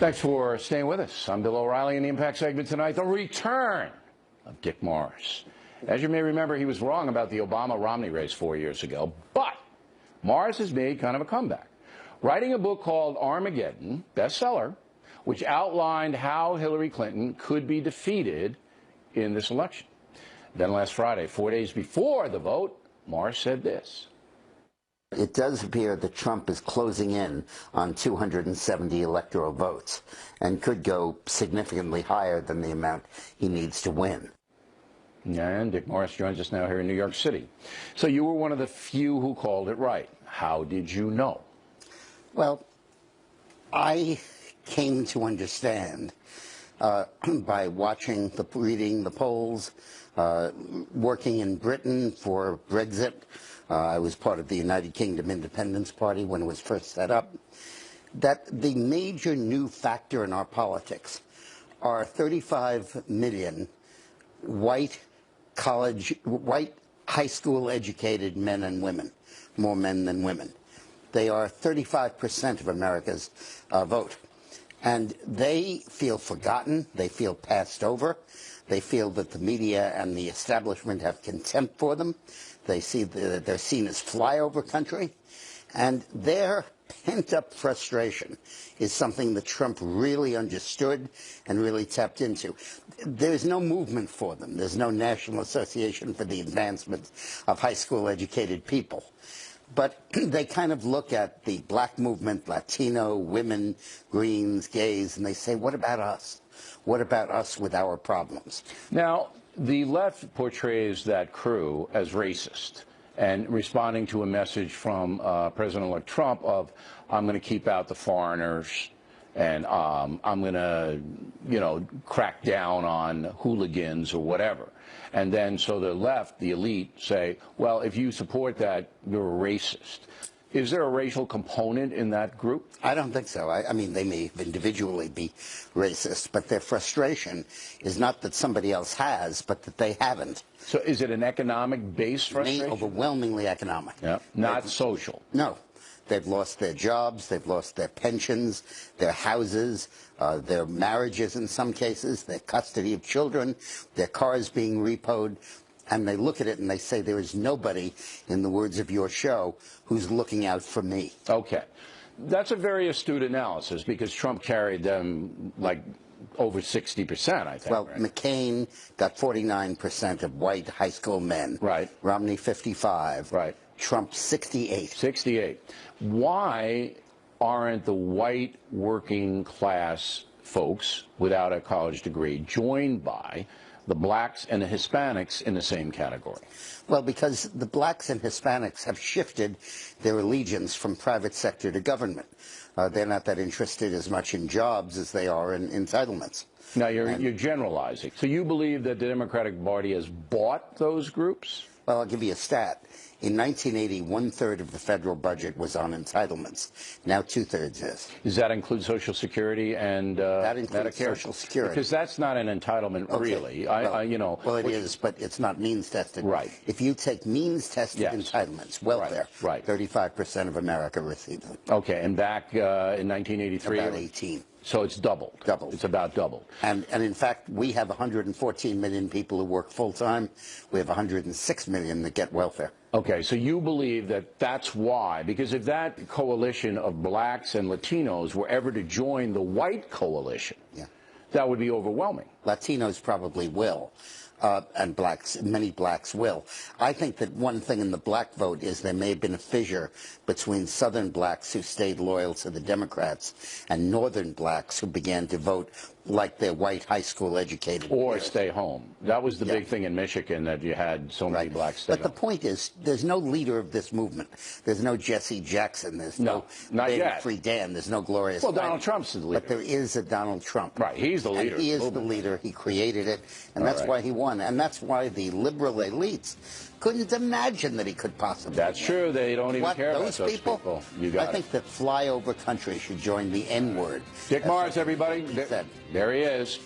Thanks for staying with us. I'm Bill O'Reilly. In the Impact segment tonight, the return of Dick Morris. As you may remember, he was wrong about the Obama-Romney race 4 years ago, but Morris has made kind of a comeback, writing a book called Armageddon, bestseller, which outlined how Hillary Clinton could be defeated in this election. Then last Friday, 4 days before the vote, Morris said this. It does appear that Trump is closing in on 270 electoral votes and could go significantly higher than the amount he needs to win. And Dick Morris joins us now here in New York City. So you were one of the few who called it right. How did you know? Well, I came to understand by watching, reading the polls, working in Britain for Brexit. I was part of the United Kingdom Independence Party when it was first set up, that the major new factor in our politics are 35 million white high school educated men and women, more men than women. They are 35% of America's vote. And they feel forgotten, they feel passed over, they feel that the media and the establishment have contempt for them. They see that they're seen as flyover country, and their pent-up frustration is something that Trump really understood and really tapped into. There's no movement for them. There's no National Association for the Advancement of High School Educated People. But they kind of look at the black movement, Latino, women, Greens, gays, and they say, what about us? What about us with our problems? Now, the left portrays that crew as racist and responding to a message from President-elect Trump of, I'm going to keep out the foreigners and I'm going to, crack down on hooligans or whatever. And then so the left, the elite, say, well, if you support that, you're a racist. Is there a racial component in that group? I don't think so. I mean, they may individually be racist, but their frustration is not that somebody else has, but that they haven't. So is it an economic-based frustration? Overwhelmingly economic. Yeah. Not social. No. They've lost their jobs, they've lost their pensions, their houses, their marriages in some cases, their custody of children, their cars being repoed. And they look at it and they say, there is nobody, in the words of your show, who's looking out for me. Okay. That's a very astute analysis because Trump carried them like over 60%, I think. Well, right? McCain got 49% of white high school men. Right. Romney 55. Right. Trump 68. 68. Why aren't the white working class folks without a college degree joined by the blacks and the Hispanics in the same category? Well, because the blacks and Hispanics have shifted their allegiance from private sector to government. They're not that interested as much in jobs as they are in entitlements. Now, you're generalizing. So you believe that the Democratic Party has bought those groups? Well, I'll give you a stat. In 1980, 1/3 of the federal budget was on entitlements. Now 2/3 is. Does that include Social Security and that includes Medicare? Social Security. Because that's not an entitlement, okay. really. Well, it is, but it's not means tested. Right. If you take means tested entitlements, welfare, right. 35% of America receives them. Okay, and back in 1983? About 18. So it's doubled. Doubled. It's about doubled. And in fact, we have 114 million people who work full-time. We have 106 million that get welfare. Okay, so you believe that that's why, because if that coalition of blacks and Latinos were ever to join the white coalition, that would be overwhelming. Latinos probably will. And blacks, many blacks will. I think that one thing in the black vote is there may have been a fissure between southern blacks who stayed loyal to the Democrats and northern blacks who began to vote like their white high school educated or peers. Stay home. That was the big thing in Michigan, that you had so many blacks stay home. But the point is, there's no leader of this movement. There's no Jesse Jackson. There's no David Free Dan. There's no Gloria Steinem. Donald Trump's the leader. But there is a Donald Trump. Right, he's the leader. And he is the leader. He created it, and that's why he won. And that's why the liberal elites couldn't imagine that he could possibly That's true. They don't even care about those people. You got I think that flyover country should join the N-word. Dick Morris, everybody. There he is.